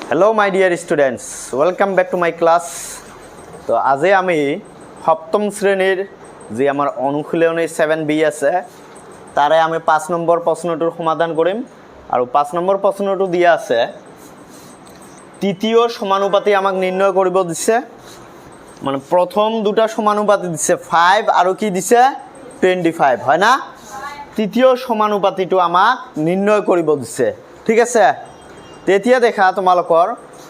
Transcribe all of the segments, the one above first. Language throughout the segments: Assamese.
Hello my dear students, welcome back to my class. তো আজি আমি সপ্তম শ্রেণীর যে আমার অনুশীলনী 7B আছে তারে আমি 5 নম্বৰ প্ৰশ্নটোৰ সমাধান কৰিম আৰু 5 নম্বৰ প্ৰশ্নটো দিয়া আছে তৃতীয় সমানুপাতি আমাক নিৰ্ণয় কৰিব দিছে মানে প্ৰথম দুটা সমানুপাতি দিছে 5 আৰু কি দিছে 25 হয় না তৃতীয় সমানুপাতিটো আমাক নিৰ্ণয় কৰিব দিছে ঠিক আছে তেতিয়া দেখা তোমালোকৰ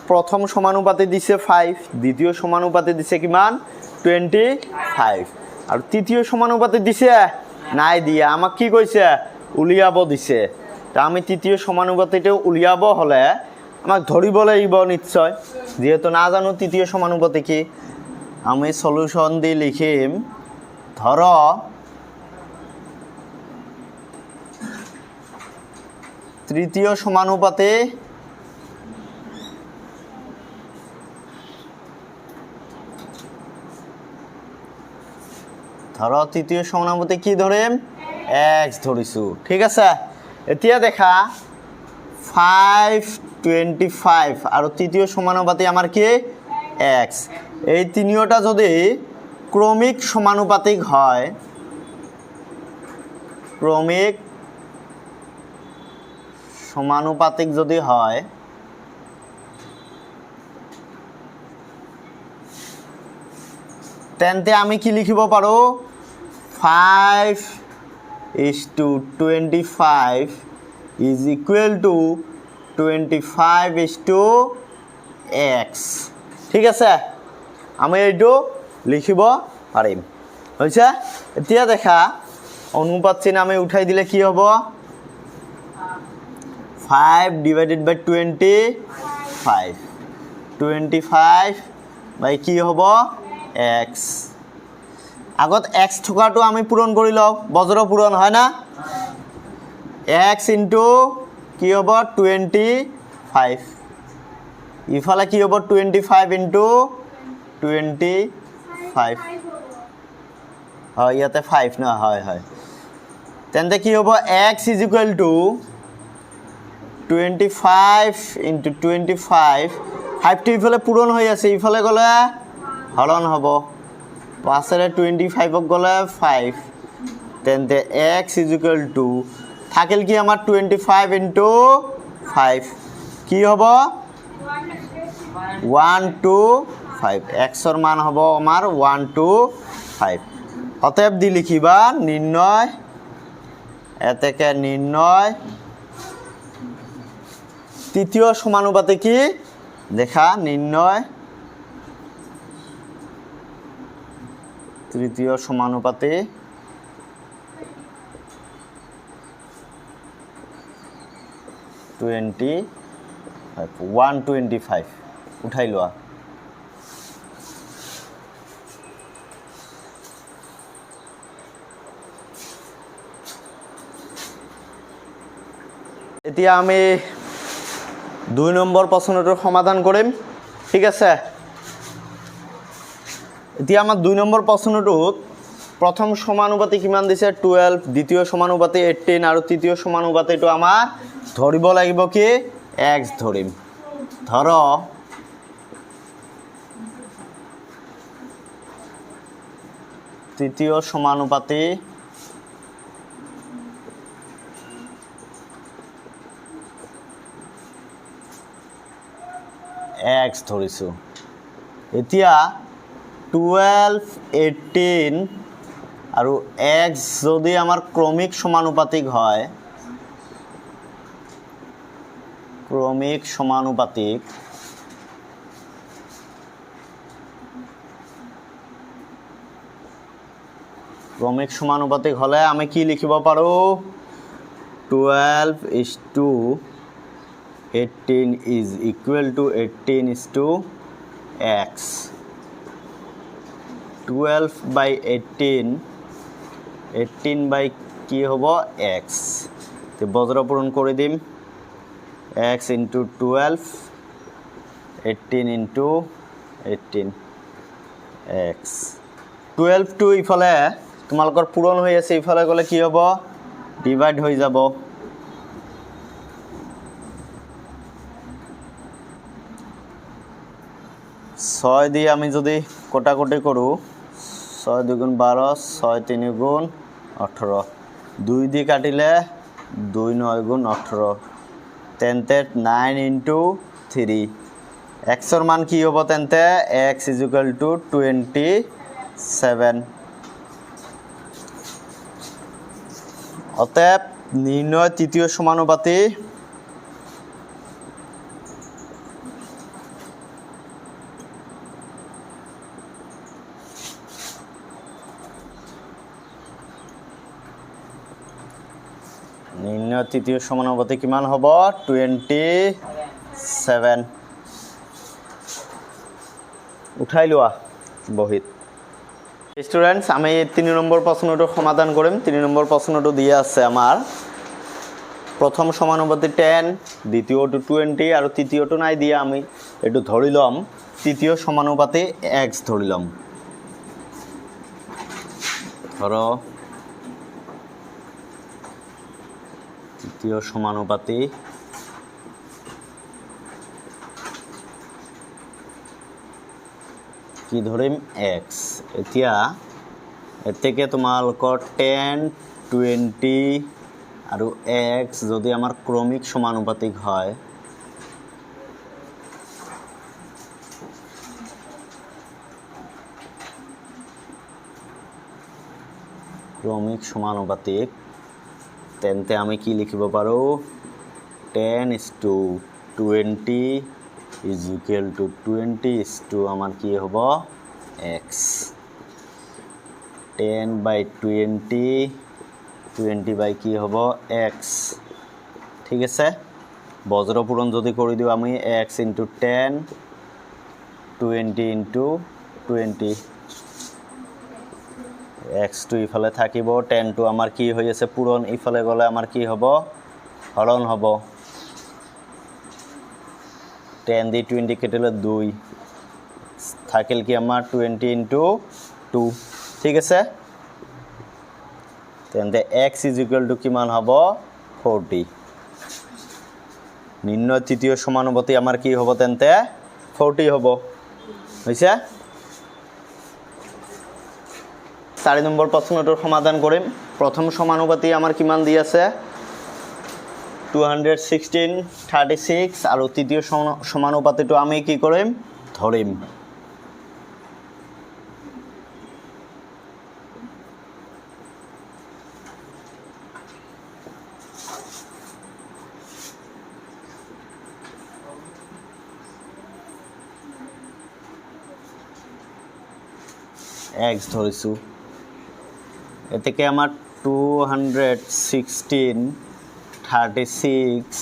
প্ৰথম সমানুপাতি দিছে 5 দ্বিতীয় সমানুপাতি দিছে কিমান 25 আৰু তৃতীয় সমানুপাতি দিছে নাই দিয়া আমাক কি কৈছে উলিয়াব দিছে তা আমি তৃতীয় সমানুপাতিটো উলিয়াব হলে আমাক ধৰিব লাগিব নিশ্চয় যেহেতু না জানো তৃতীয় সমানুপাতি কি আমি সলিউশন দি লিখিম ধৰ তৃতীয় সমানুপাতি ধৰ তৃতীয় সমানুপাতি কি ধৰিম x ধৰিছো ঠিক আছে এতিয়া দেখা 5 25 আৰু তৃতীয় সমানুপাতি আমাৰ কি x এই তিনিওটা যদি ক্ৰমিক সমানুপাতিক হয় ক্ৰমিক সমানুপাতিক যদি হয় তেন্তে আমি কি লিখিব পাৰো 5:25 is equal to 25:x ঠিক আছে আমি এইটো লিখিব পাৰিম হৈছে এতিয়া দেখা অনুপাত চিহ্ন আমি উঠাই দিলে কি হ'ব 5 divided by 25 by কি হ'ব x আগত x থকাটো আমি পূৰণ কৰি লও বজ্ৰ পূৰণ হয় না x into কি হ'ব 25 ইফালে কি হ'ব 25 into 25 হয় ইয়াতে 5 না হয় হয় তেন্তে কি হ'ব x is equal to 25 into 25 5 টো ইফালে পূৰণ হৈ আছে ইফালে গলে হৰণ হ'ব 5 ৰে 25 ক গলে 5 তেন্তে x is equal to থাকিল কি আমাৰ 25 into 5 কি হ'ব 1 to 5 x ৰ মান হ'ব আমাৰ 1 to 5 অতএব দি লিখিবা নিৰ্ণয় এতেকে নিৰ্ণয় তৃতীয় সমানুপাতি কি দেখা নিৰ্ণয় তৃতীয় সমানুপাতি 125 উঠাই লোৱা এতিয়া আমি 2 নম্বৰ প্ৰশ্নটোৰ সমাধান কৰিম ঠিক আছে এতিয়া আমাৰ 2 নম্বৰ প্ৰশ্নটোত প্ৰথম সমানুপাতি কিমান দিছে 12 দ্বিতীয় সমানুপাতি 18 আৰু তৃতীয় সমানুপাতিটো আমাৰ ধৰিব লাগিব কি x ধৰিম ধৰ তৃতীয় সমানুপাতি x ধৰিছো এতিয়া 12 18 আৰু x যদি আমাৰ ক্ৰমিক সমানুপাতিক হয় ক্ৰমিক সমানুপাতিক হলে আমি কি লিখিব পাৰো 12:18 is equal to 18:x 12/18 by কি হ'ব x তে বজ্ৰ পূৰণ কৰি দিম x into 12 18 into 18 x 12 to ইফালে তোমালোকৰ পূৰণ হৈ আছে ইফালে গলে কি হ'ব ডিভাইড হৈ যাব 6 দিয়ে আমি যদি কোটাকুটি করু 6 2 12 6 3 18 2 দিয়ে কাটিলে 2 9 18 তেন্তে 9 into 3 x এর মান কি হবে তেন্তে x = 27 অতএব নির্ণয় তৃতীয় সমানুপাতি নির্ণয় তৃতীয় সমানুপাতি কিমান হব 27 উঠাই লোৱা বহিত স্টুডেন্টস আমি 3 নম্বৰ প্ৰশ্নটো সমাধান কৰিম 3 নম্বৰ প্ৰশ্নটো দিয়া আছে আমাৰ প্ৰথম সমানুপাতি 10 দ্বিতীয়টো 20 আৰু তৃতীয়টো নাই দিয়া আমি এটো ধৰি লম তৃতীয় সমানুপাতি x ধৰি লম ধৰো তৃতীয় সমানুপাতি কি ধৰিম x এতিয়া এতেকে তোমালকৰ 10 20 আৰু x যদি আমাৰ ক্ৰমিক সমানুপাতিক হয় ক্ৰমিক সমানুপাতিক তেন্তে আমি কি লিখিব পাৰো 10:20 is equal to 20 আমার কি হব x 10/20 20 বাই কি হব x ঠিক আছে বজ্র পূরণ যদি কৰি দিও আমি x * 10 20 * 20 x টু ইফালে থাকিব 10 টু আমার কি হৈ আছে পূরণ ইফালে গলে আমার কি হব হরণ হব 10 দিয়ে 20 কেটেলে 2 থাকিল কি আমার 20 * 2 ঠিক আছে তেন্তে x = কিমান হব 40 নির্ণয় তৃতীয় সমানুপাতি আমার কি হব তেন্তে 40 হব হইছে 4 নম্বৰ প্ৰশ্নটোৰ সমাধান কৰিম প্ৰথম সমানুপাতি আমাৰ কিমান দি আছে 216 36 আৰু তৃতীয় সমানুপাতিটো আমি কি কৰিম ধৰিম x ধৰিছো এতেকে আমাৰ 216 36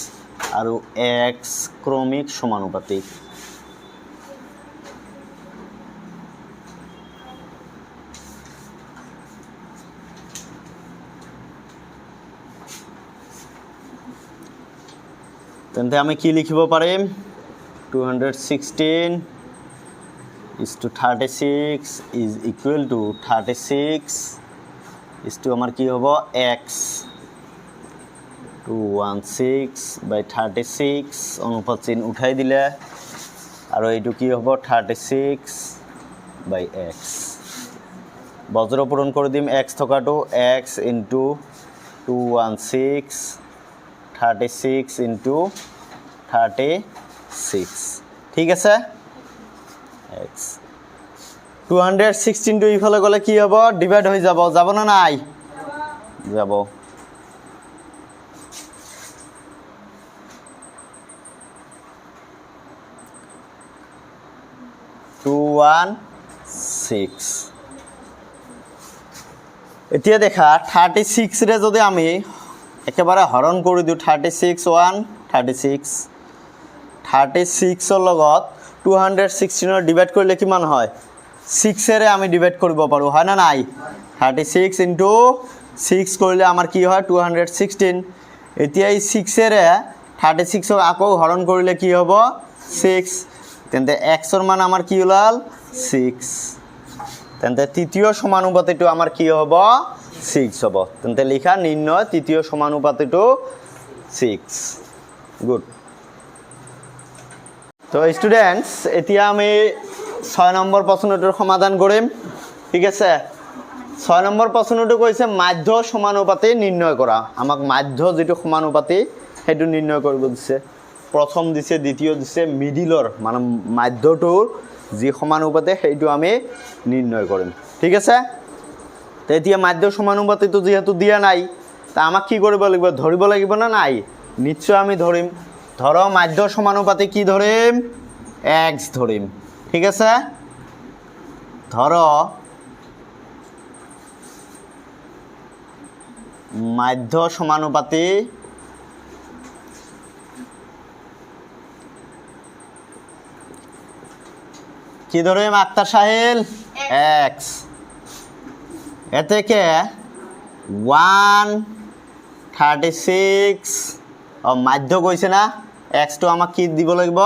আৰু x ক্ৰমিক সমানুপাতিক তেন্তে আমি কি লিখিব পাৰিম 216 is to 36 is equal to 36 is to আমার কি হবো x 216/36 অনুপাত চিহ্ন উঠাই দিলে আৰু এইটো কি হবো 36/x বজ্ৰ পূৰণ কৰি দিম x থকাটো x into 216 36 into 36 ঠিক আছে x 216 টো ইফালে গলে কি হ'ব ডিভাইড হৈ যাব যাব না নাই যাব 216 এতিয়া দেখা 36 রে যদি আমি একেবারে হরণ কৰি দিও 36 1 36 36 এৰ লগত 216 এৰ ডিভাইড কৰিলে কিমান হয় 6 এৰে আমি ডিভাইড কৰিব পাৰো হয় না নাই 36 into 6 কৰিলে আমাৰ কি হয় 216 এতিয়া এই 6 এৰে 36 ক আকৌ হৰণ কৰিলে কি হ'ব 6 তেন্তে x এৰ মান আমাৰ কি ওলাল 6 তেন্তে তৃতীয় সমানুপাতিটো আমাৰ কি হ'ব 6 হ'ব তেন্তে লিখা নির্ণয় তৃতীয় সমানুপাতিটো 6 গুড তো স্টুডেন্টস এতিয়া আমি 6 নম্বর প্রশ্নটির সমাধান করিম ঠিক আছে 6 নম্বর প্রশ্নটি কৈছে মাধ্য সমানুপাতি নির্ণয় করা আমাক মাধ্য যেটো সমানুপাতি সেইটো নির্ণয় কৰিব দিছে প্ৰথম দিছে দ্বিতীয় দিছে মিডিলৰ মানে মাধ্যটোৰ যি সমানুপাতি সেইটো আমি নিৰ্ণয় কৰিম ঠিক আছে তো এতিয়া মাধ্য সমানুপাতিটো যেহেতু দিয়া নাই তা আমাক কি কৰিব লাগিব ধৰিব লাগিব না নাই নিশ্চয় আমি ধৰিম ধৰ মাধ্য সমানুপাতি কি ধৰিম x ধৰিম ঠিক আছে ধৰ মাধ্য সমানুপাতি কি ধরিম আক্তার সাহেল x এতে কে 136 মাধ্য কইছে না x তো আমাক কি দিব লাগিব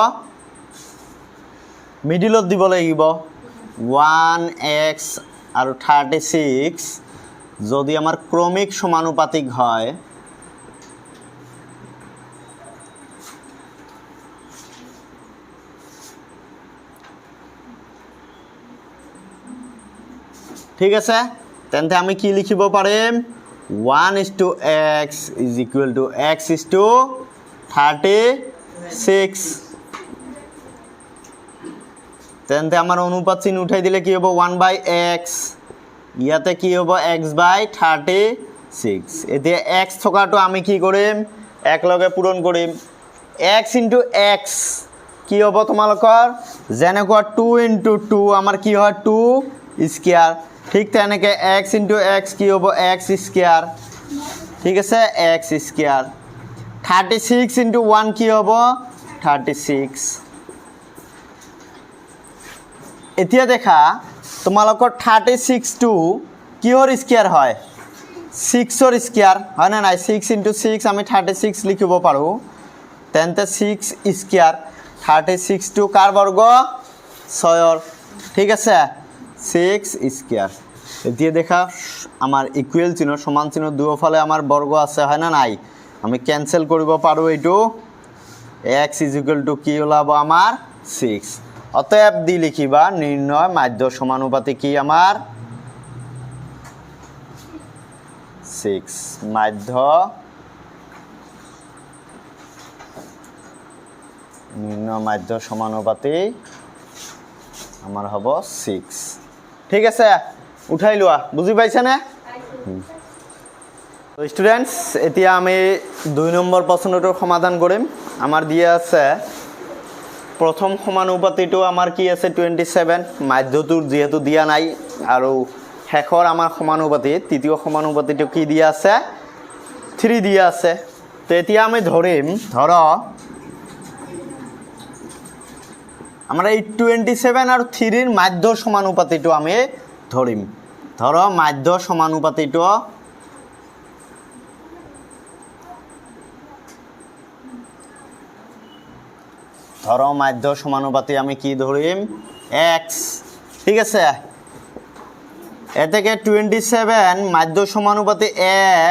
মিডিলত দিব লাগিব 1x আর 36 যদি আমার ক্রমিক সমানুপাতিক হয় ঠিক আছে তেন্তে আমি কি লিখিব পারিম 1:x is equal to x is to 36 তেন্তে আমার অনুপাত চিহ্ন উঠাই দিলে কি হবো 1/x ইয়াতে কি হবো x/36 এতে x থকাটো আমি কি কৰিম এক লগে পূৰণ কৰিম x into x কি হবো তোমালোকৰ যেনেকুৱা 2 into 2 আমার কি হয় 2 স্কয়ার ঠিক তেনেকে x into x কি হবো x স্কয়ার ঠিক আছে x স্কয়ার 36 into 1 কি হবো 36 এতিয়া দেখা তোমালোকৰ 36 টু কিহৰ স্কয়াৰ হয় 6 ৰ স্কয়াৰ হয় না নাই 6 into 6 আমি 36 লিখিব পাৰো তেন্তে 6 স্কয়াৰ 36 টু কাৰ বৰ্গ 6 ৰ ঠিক আছে 6 স্কয়ার এতিয়া দেখা আমার ইকুয়াল চিহ্ন সমান চিহ্ন দুয়োফালে আমার বর্গ আছে হয় না নাই আমি ক্যান্সেল কৰিব পাৰো এইটো x is equal to কি ওলাব আমার 6 অতএব দি লিখিবা নির্ণয় মাধ্য সমানুপাতি কি আমার 6 মাধ্য নির্ণয় মাধ্য সমানুপাতি আমার হব 6 ঠিক আছে উঠাই লোৱা বুজি পাইছা না তো স্টুডেন্টস এতিয়া আমি 2 নম্বৰ প্ৰশ্নটোৰ সমাধান কৰিম আমাৰ দিয়া আছে প্ৰথম সমানুপাতিটো আমাৰ কি আছে 27 মাধ্যটোৰ যেহেতু দিয়া নাই আৰু শেষৰ আমাৰ সমানুপাতি তৃতীয় সমানুপাতিটো কি দিয়া আছে 3 দিয়া আছে তো এতিয়া আমি ধৰিম ধৰ আমরা এই 27 আর 3 এর মাধ্য সমানুপাতিটো আমি ধরিম ধর মাধ্য সমানুপাতিটো ধর মাধ্য সমানুপাতি আমি কি ধরিম x ঠিক আছে এতেকে 27 মাধ্য সমানুপাতি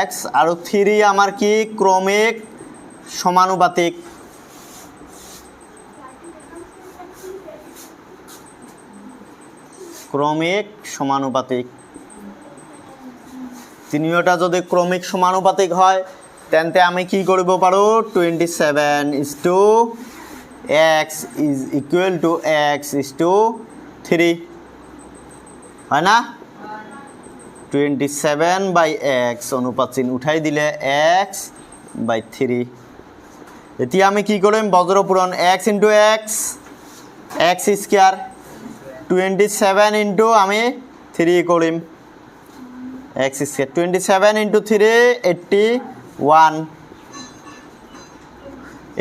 x আর 3 আমার কি ক্রমিক সমানুপাতিক ক্রমিক সমানুপাতিক তিনিওটা যদি ক্রমিক সমানুপাতিক হয় তেন্তে আমি কি কৰিব পাৰো 27 is to x is equal to x is to 3 হয় না 27 by x অনুপাত চিহ্ন উঠাই দিলে x by 3 এতিয়া আমি কি কৰিম বজ্ৰ পূৰণ x into x x square 27 into আমি 3 করিম x স্কয়ার 27 into 3 81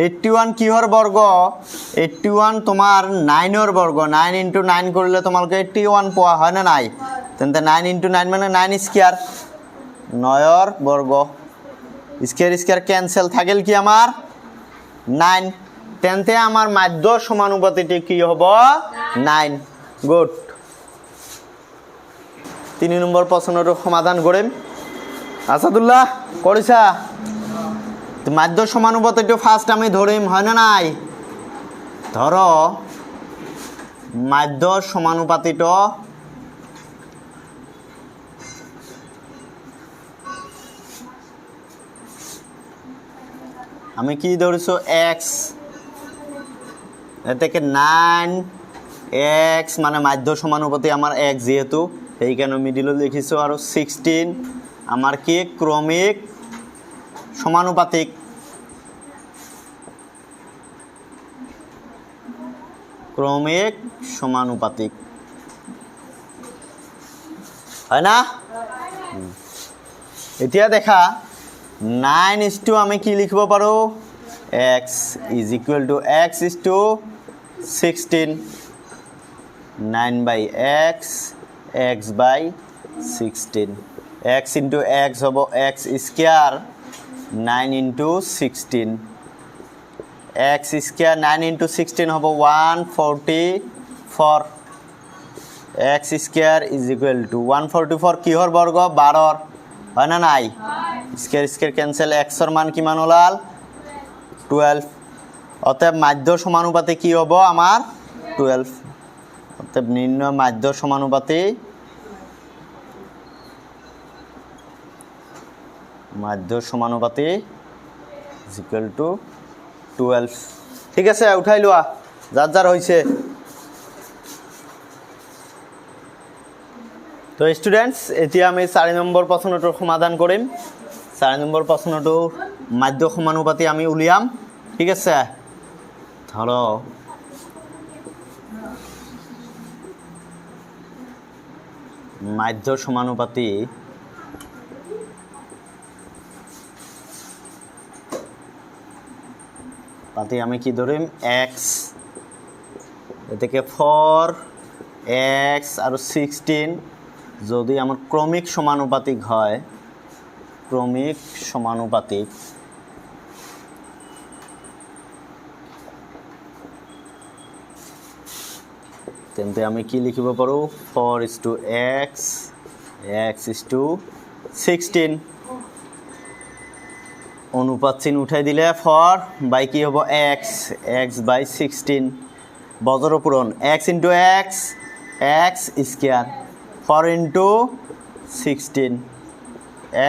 81 কিহর বর্গ 81 তোমার 9 এর বর্গ 9 into 9 করলে তোমাকে 81 পাওয়া হয় না নাই তেন্তে 9 into 9 মানে 9 স্কয়ার 9 এর বর্গ স্কয়ার স্কয়ার ক্যান্সেল থাকিল কি আমার 9 তেন্তে আমার মাধ্য সমানুপাতিটি কি হবে 9 গুড 3 নম্বর প্রশ্নর সমাধান করিম আসাদুল্লাহ করিছা মাধ্য সমানুপাতিটো ফার্স্ট আমি ধরিম হয় না নাই ধর মাধ্য সমানুপাতিত আমি কি ধরিছো x এ থেকে 9x মানে মাধ্য সমানুপাতি আমার x যেহেতু এইখানে মিডিলে লিখিছো আর 16 আমার কি ক্রমিক সমানুপাতিক হয় না এতিয়া দেখা 9 আমি কি লিখিব পাৰো x is equal to x is to 16 9 by x x by 16 x into x হব x square 9 into 16 x square 9 into 16 হব 144 x square is equal to 144 কিহৰ বৰ্গ 12 হয় না নাই স্কয়ার স্কয়ার ক্যান্সেল x এর মান কি মান ওলাল 12 অতএব মাধ্য সমানুপাতে কি হবে আমার 12 অতএব নির্ণয় মাধ্য সমানুপাতে is equal to 12 ঠিক আছে উঠাই লোৱা যাৰ যাৰ হইছে তো স্টুডেন্টস এতিয়া আমি 4 নম্বৰ প্ৰশ্নটোৰ সমাধান কৰিম 4 নম্বৰ প্ৰশ্নটো মাধ্য সমানুপাতি আমি উলিয়াম ঠিক আছে ধরো মাধ্য সমানুপাতি আমি কি ধরিম x এটাকে 4x আর 16 যদি আমার ক্রমিক সমানুপাতিক হয় তেন্তে আমি কি লিখিব পাৰো 4:x x:16 অনুপাত চিহ্ন উঠাই দিলে 4 বাই কি হ'ব x/16 বজৰ পূৰণ x into x x square 4 into 16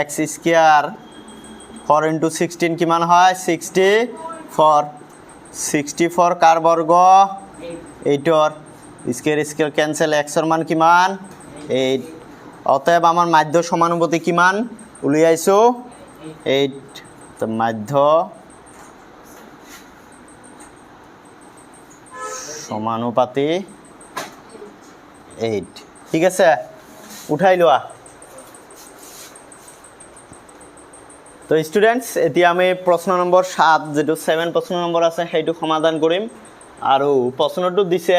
x square 4 into 16 কিমান হয় 64 কার বর্গ 8 এর স্কয়ার স্কয়ার ক্যান্সেল x এর মান কিমান 8 অতএব আমার মাধ্য সমানুপাতি কিমান উলিয়াইছো 8 তো মাধ্য সমানুপাতি 8 ঠিক আছে উঠাই লোৱা তো স্টুডেন্টস এতিয়া আমি প্ৰশ্ন নম্বৰ 7 যেটো 7 প্ৰশ্ন নম্বৰ আছে সেইটো সমাধান কৰিম আৰু প্ৰশ্নটো দিছে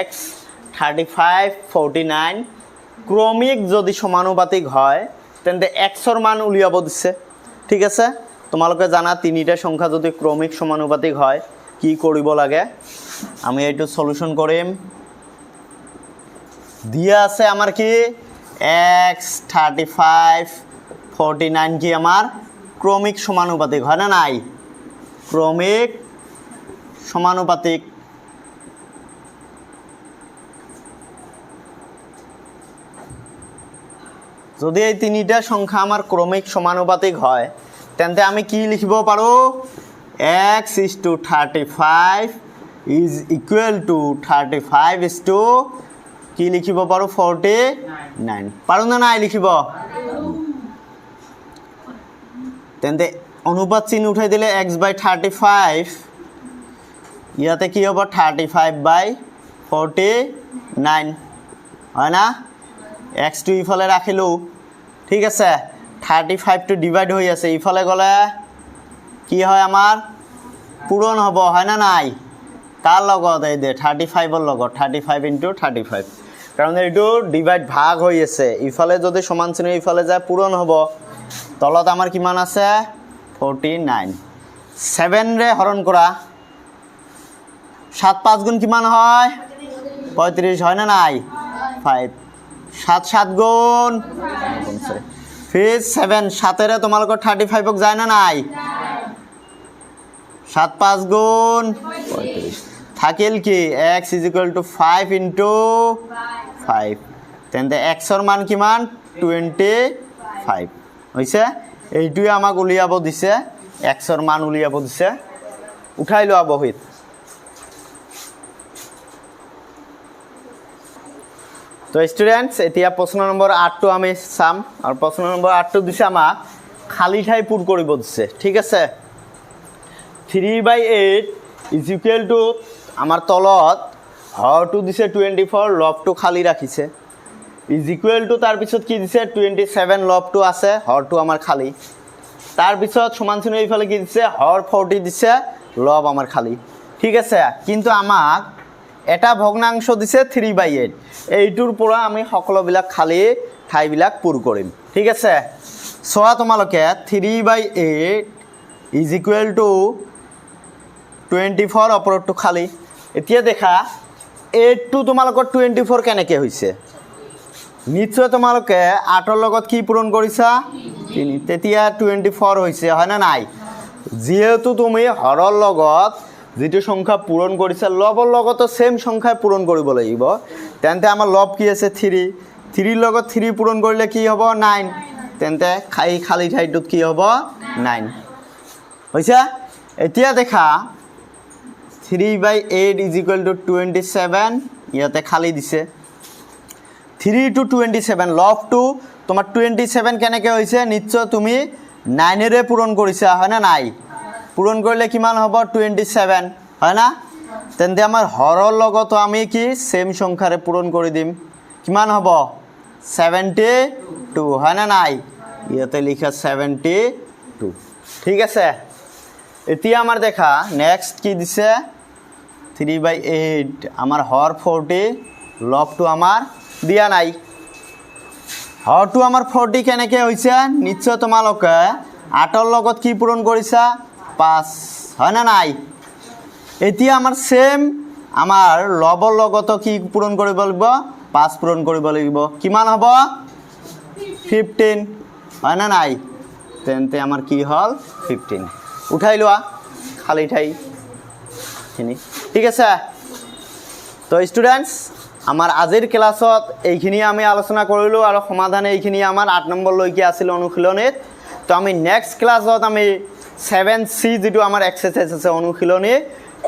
x 35 49 ক্রমিক যদি সমানুপাতিক হয় তেন্তে x এর মান উলিয়াব দিছে ঠিক আছে তোমালোকে জানা তিনিটা সংখ্যা যদি ক্রমিক সমানুপাতিক হয় কি কৰিব লাগে আমি এইটো সলিউশন কৰিম দিয়া আছে আমার কি x 35 49 কি আমার ক্রমিক সমানুপাতিক হয় না নাই ক্রমিক সমানুপাতিক যদি এই তিনিটা সংখ্যা আমার ক্রমিক সমানুপাতিক হয় তেন্তে আমি কি লিখিব পাৰো x is to 35 is equal to 35 is to কি লিখিব পাৰো 49 পাৰো না নাই লিখিব তেন্তে অনুপাত চিহ্ন উঠাই দিলে x/35 ইয়াতে কি হ'ব 35/49 হয় না x টো ইফালে ৰাখিলো ঠিক আছে 35 টো ডিভাইড হৈ আছে ইফালে গলে কি হয় আমার পূরণ হ'ব হয় না নাই কার লগত এই দে 35 এর লগত 35 * 35 কারণ এইটো ডিভাইড ভাগ হৈ আছে ইফালে যদি সমান চিহ্ন ইফালে যায় পূরণ হ'ব তলত আমার কিমান আছে 49 7 রে হরণ করা 7 5 গুণ কিমান হয় 35 হয় না নাই 5 7 7 গুণ फिर 7 7 रे তোমালোক 35 ক যায় না নাই 7 5 গুণ 35 থাকিল কি x = 5 × 5 তেন্তে x ৰ মান কিমান 25 হৈছে এইটোৱে আমাক উলিয়াব দিছে x ৰ মান উলিয়াব দিছে উঠাই লোৱা বহিত তো স্টুডেন্টস এতিয়া প্ৰশ্ন নম্বৰ 8 টো আমি চাম আৰু প্ৰশ্ন নম্বৰ 8 টো দিছে আমাক খালি ঠাই পূৰ কৰিব দিছে ঠিক আছে 3/8 = আমাৰ তলত হৰটো দিছে 24 লবটো খালি ৰাখিছে = তাৰ পিছত কি দিছে 27 লবটো আছে হৰটো আমাৰ খালি তাৰ পিছত সমান চিহ্ন এইফালে কি দিছে হৰ 40 দিছে লব আমাৰ খালি ঠিক আছে কিন্তু আমাক এটা ভগ্নাংশ দিছে 3/8 এইটোৰ পৰা আমি সকলোবিলাক খালি ঠাইবিলাক পূৰ কৰিম ঠিক আছে সোৱা তোমালোকে 3/8 = 24 অপৰটো খালি এতিয়া দেখা 8 টো তোমালোকৰ 24 কেনেকৈ হৈছে নিশ্চয় তোমালোকে 8 ৰ লগত কি পূৰণ কৰিছা 3 তেতিয়া 24 হৈছে হয় না নাই যেহেতু তুমি হৰৰ লগত যেটো সংখ্যা পূৰণ কৰিছা লবৰ লগতো সেম সংখ্যা পূৰণ কৰিব লাগিব তেন্তে আমাৰ লব কি আছে 3 3 লগত 3 পূৰণ কৰিলে কি হ'ব 9 তেন্তে খালি ঠাইটোত কি হ'ব 9 হৈছে এতিয়া দেখা 3/8 = 27 ইয়াতে খালি দিছে 3 to 27 লব টু তোমাৰ 27 কেনেকৈ হৈছে নিশ্চয় তুমি 9 ৰে পূৰণ কৰিছা হয় না নাই পূৰণ কৰিলে কিমান হ'ব 27 হয় না তেন্তে আমাৰ হৰৰ লগতো আমি কি সেম সংখ্যাৰে পূৰণ কৰি দিম কিমান হ'ব 72 হয় না নাই ইয়াতে লিখা 72 ঠিক আছে এতিয়া আমাৰ দেখা নেক্সট কি দিছে 3/8 আমাৰ হৰ 40 লবটো আমাৰ দিয়া নাই হৰটো আমাৰ 40 কেনেকৈ হৈছে নিশ্চয় তোমালোকে 8 ৰ লগত কি পূৰণ কৰিছা 5 হয় না নাই এতিয়া আমাৰ সেম আমাৰ লবৰ লগতো কি পূৰণ কৰিব লাগিব 5 পূৰণ কৰিব লাগিব কিমান হ'ব 15 হয় না নাই তেন্তে আমাৰ কি হল 15 উঠাই লোৱা খালি ঠাই খিনি ঠিক আছে তো স্টুডেন্টস আমাৰ আজিৰ ক্লাছত এইখিনি আমি আলোচনা কৰিলো আৰু সমাধান এইখিনি আমাৰ 8 নম্বৰ লৈকে আছিল অনুশীলনীত তো আমি নেক্সট ক্লাছত আমি 7C যেটো আমাৰ এক্সাৰসাইজ আছে অনুশীলনী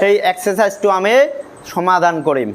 সেই এক্সাৰসাইজটো আমি সমাধান কৰিম